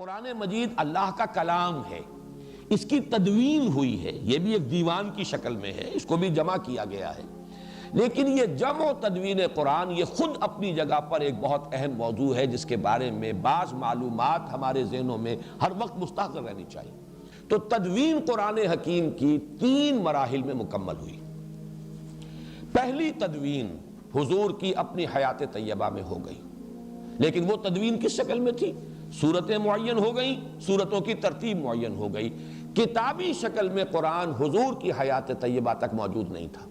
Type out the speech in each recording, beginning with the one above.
قرآن مجید اللہ کا کلام ہے، اس کی تدوین ہوئی ہے، یہ بھی ایک دیوان کی شکل میں ہے، اس کو بھی جمع کیا گیا ہے، لیکن یہ جمع و تدوین قرآن یہ خود اپنی جگہ پر ایک بہت اہم موضوع ہے جس کے بارے میں بعض معلومات ہمارے ذہنوں میں ہر وقت مستحضر رہنی چاہیے۔ تو تدوین قرآن حکیم کی 3 مراحل میں مکمل ہوئی۔ پہلی تدوین حضور کی اپنی حیات طیبہ میں ہو گئی، لیکن وہ تدوین کس شکل میں تھی؟ صورتیں معین ہو گئیں، صورتوں کی ترتیب معین ہو گئی، کتابی شکل میں قرآن حضور کی حیات طیبہ تک موجود نہیں تھا۔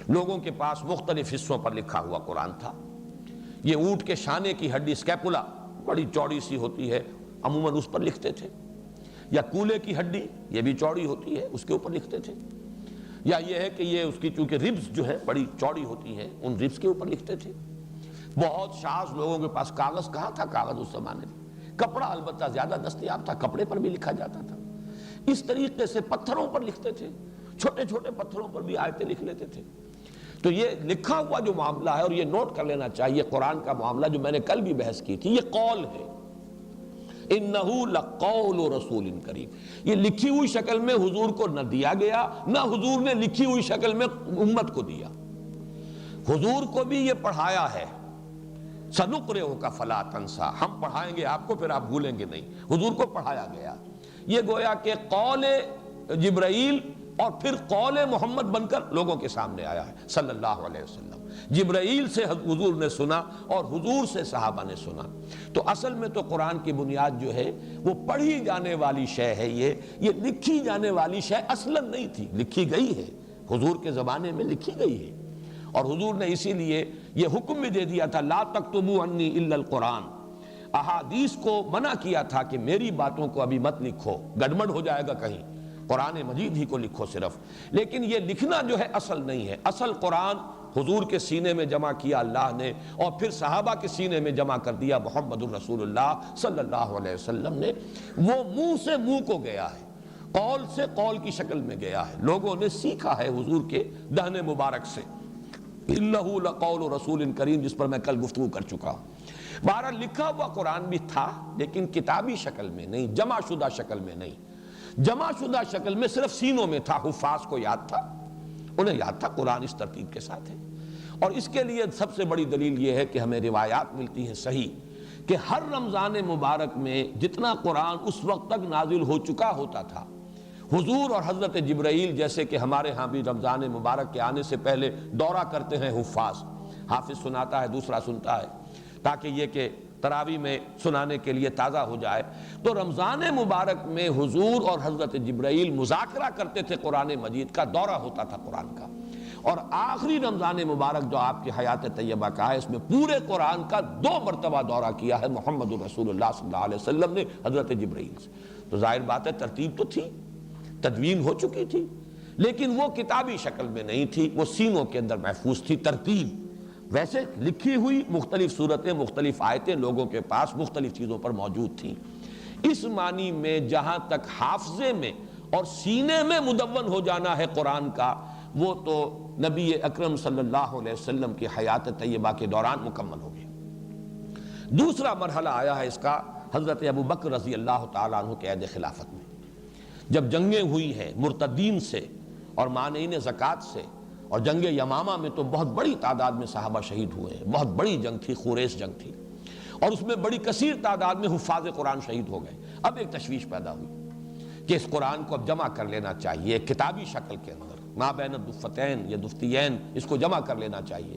لوگوں کے پاس مختلف حصوں پر لکھا ہوا قرآن تھا۔ یہ اونٹ کے شانے کی ہڈی اسکیپولا بڑی چوڑی سی ہوتی ہے، عموماً اس پر لکھتے تھے، یا کولے کی ہڈی یہ بھی چوڑی ہوتی ہے، اس کے اوپر لکھتے تھے، یا یہ ہے کہ یہ اس کی چونکہ ربز جو ہے بڑی چوڑی ہوتی ہیں، ان ربز کے اوپر لکھتے تھے۔ بہت شاذ لوگوں کے پاس کاغذ کہاں تھا، کاغذ اس زمانے میں، کپڑا البتہ زیادہ دستیاب تھا، کپڑے پر بھی لکھا جاتا تھا۔ اس طریقے سے پتھروں پر لکھتے تھے، چھوٹے چھوٹے پتھروں پر بھی آیتیں لکھ لیتے تھے۔ تو یہ لکھا ہوا جو معاملہ ہے، اور یہ نوٹ کر لینا چاہیے، قرآن کا معاملہ جو میں نے کل بھی بحث کی تھی، یہ قول ہے۔ اِنَّهُ لَقَوْلُ رَسُولٍ کریم، یہ لکھی ہوئی شکل میں حضور کو نہ دیا گیا، نہ حضور نے لکھی ہوئی شکل میں امت کو دیا۔ حضور کو بھی یہ پڑھایا ہے، سَنُقْرِئُكَ فَلَا تَنْسَىٰ، ہم پڑھائیں گے آپ کو پھر آپ بھولیں گے نہیں، حضور کو پڑھایا گیا۔ یہ گویا کہ قول جبرائیل اور پھر قول محمد بن کر لوگوں کے سامنے آیا ہے صلی اللہ علیہ وسلم۔ جبرائیل سے حضور نے سنا اور حضور سے صحابہ نے سنا۔ تو اصل میں تو قرآن کی بنیاد جو ہے وہ پڑھی جانے والی شے ہے، یہ لکھی جانے والی شے اصلاً نہیں تھی، لکھی گئی ہے، حضور کے زمانے میں لکھی گئی ہے، اور حضور نے اسی لیے یہ حکم بھی دے دیا تھا، لا تکتبوا عنی الا القرآن، احادیث کو منع کیا تھا کہ میری باتوں کو ابھی مت لکھو، گڑبڑ ہو جائے گا کہیں، قرآن مجید ہی کو لکھو صرف۔ لیکن یہ لکھنا جو ہے اصل نہیں ہے، اصل قرآن حضور کے سینے میں جمع کیا اللہ نے، اور پھر صحابہ کے سینے میں جمع کر دیا محمد الرسول اللہ صلی اللہ علیہ وسلم نے۔ وہ منہ سے منہ کو گیا ہے، قول سے قول کی شکل میں گیا ہے، لوگوں نے سیکھا ہے حضور کے دہن مبارک سے۔ اِنَّهُ لَقَوْلُ رَسُولٍ کریم، جس پر میں کل گفتگو کر چکا ہوں۔ بہرحال لکھا ہوا قرآن بھی تھا، لیکن کتابی شکل میں نہیں، جمع شدہ شکل میں نہیں۔ جمع شدہ شکل میں صرف سینوں میں تھا، حفاظ کو یاد تھا، انہیں یاد تھا قرآن اس ترتیب کے ساتھ ہے۔ اور اس کے لیے سب سے بڑی دلیل یہ ہے کہ ہمیں روایات ملتی ہیں صحیح کہ ہر رمضان مبارک میں جتنا قرآن اس وقت تک نازل ہو چکا ہوتا تھا، حضور اور حضرت جبرائیل جیسے کہ ہمارے ہاں بھی رمضان مبارک کے آنے سے پہلے دورہ کرتے ہیں حفاظ، حافظ سناتا ہے، دوسرا سنتا ہے، تاکہ یہ کہ تراویح میں سنانے کے لیے تازہ ہو جائے۔ تو رمضان مبارک میں حضور اور حضرت جبرائیل مذاکرہ کرتے تھے، قرآن مجید کا دورہ ہوتا تھا قرآن کا۔ اور آخری رمضان مبارک جو آپ کی حیات طیبہ کا ہے، اس میں پورے قرآن کا 2 مرتبہ دورہ کیا ہے محمد الرسول اللہ صلی اللہ علیہ وسلم نے حضرت جبرائیل سے۔ تو ظاہر بات ہے ترتیب تو تھی، تدوین ہو چکی تھی، لیکن وہ کتابی شکل میں نہیں تھی، وہ سینوں کے اندر محفوظ تھی ترتیب۔ ویسے لکھی ہوئی مختلف صورتیں، مختلف آیتیں لوگوں کے پاس مختلف چیزوں پر موجود تھیں۔ اس معنی میں جہاں تک حافظے میں اور سینے میں مدون ہو جانا ہے قرآن کا، وہ تو نبی اکرم صلی اللہ علیہ وسلم کی حیات طیبہ کے دوران مکمل ہو گیا۔ دوسرا مرحلہ آیا ہے اس کا حضرت ابو بکر رضی اللہ تعالیٰ عنہ کے عہد خلافت میں، جب جنگیں ہوئی ہیں مرتدین سے اور مانعین زکوٰۃ سے، اور جنگ یمامہ میں تو بہت بڑی تعداد میں صحابہ شہید ہوئے ہیں، بہت بڑی جنگ تھی، خوریس جنگ تھی، اور اس میں بڑی کثیر تعداد میں حفاظ قرآن شہید ہو گئے۔ اب ایک تشویش پیدا ہوئی کہ اس قرآن کو اب جمع کر لینا چاہیے کتابی شکل کے اندر، ما بین الدفتین یا دفتیین، اس کو جمع کر لینا چاہیے۔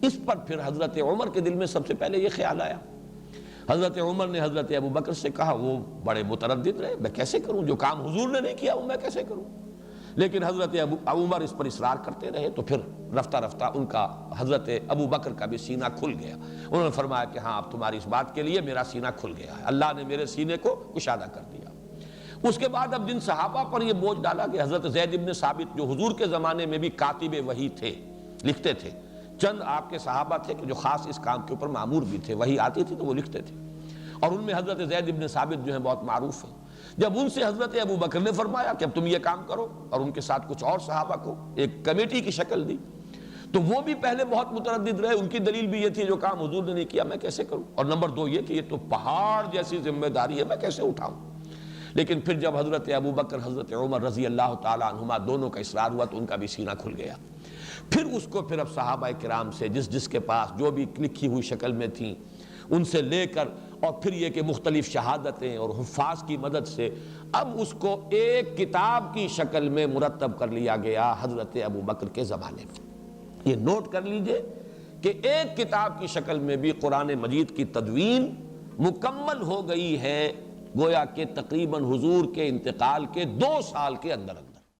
اس پر پھر حضرت عمر کے دل میں سب سے پہلے یہ خیال آیا۔ حضرت عمر نے حضرت ابو بکر سے کہا، وہ بڑے متردد رہے، میں کیسے کروں، جو کام حضور نے نہیں کیا وہ میں کیسے کروں؟ لیکن حضرت عمر اس پر اصرار کرتے رہے، تو پھر رفتہ رفتہ ان کا حضرت ابو بکر کا بھی سینہ کھل گیا۔ انہوں نے فرمایا کہ ہاں اب تمہاری اس بات کے لیے میرا سینہ کھل گیا ہے، اللہ نے میرے سینے کو کشادہ کر دیا۔ اس کے بعد اب جن صحابہ پر یہ بوجھ ڈالا کہ حضرت زید بن ثابت جو حضور کے زمانے میں بھی کاتب وحی تھے، لکھتے تھے، چند آپ کے صحابہ تھے کہ جو خاص اس کام کے اوپر مامور بھی تھے، وحی آتی تھی تو وہ لکھتے تھے، اور ان میں حضرت زید بن ثابت جو ہیں بہت معروف ہیں۔ جب ان سے حضرت ابو بکر نے فرمایا کہ اب تم یہ کام کرو، اور ان کے ساتھ کچھ اور صحابہ کو ایک کمیٹی کی شکل دی، تو وہ بھی پہلے بہت متردد رہے، ان کی دلیل بھی یہ تھی جو کام حضور نے نہیں کیا میں کیسے کروں، اور نمبر دو یہ کہ یہ تو پہاڑ جیسی ذمہ داری ہے میں کیسے اٹھاؤں۔ لیکن پھر جب حضرت ابو بکر حضرت عمر رضی اللہ تعالیٰ عنہما دونوں کا اصرار ہوا تو ان کا بھی سینہ کھل گیا۔ پھر اس کو پھر اب صحابہ کرام سے جس کے پاس جو بھی لکھی ہوئی شکل میں تھیں ان سے لے کر، اور پھر یہ کہ مختلف شہادتیں اور حفاظ کی مدد سے اب اس کو ایک کتاب کی شکل میں مرتب کر لیا گیا حضرت ابو بکر کے زمانے میں۔ یہ نوٹ کر لیجئے کہ ایک کتاب کی شکل میں بھی قرآن مجید کی تدوین مکمل ہو گئی ہے، گویا کہ تقریباً حضور کے انتقال کے 2 سال کے اندر۔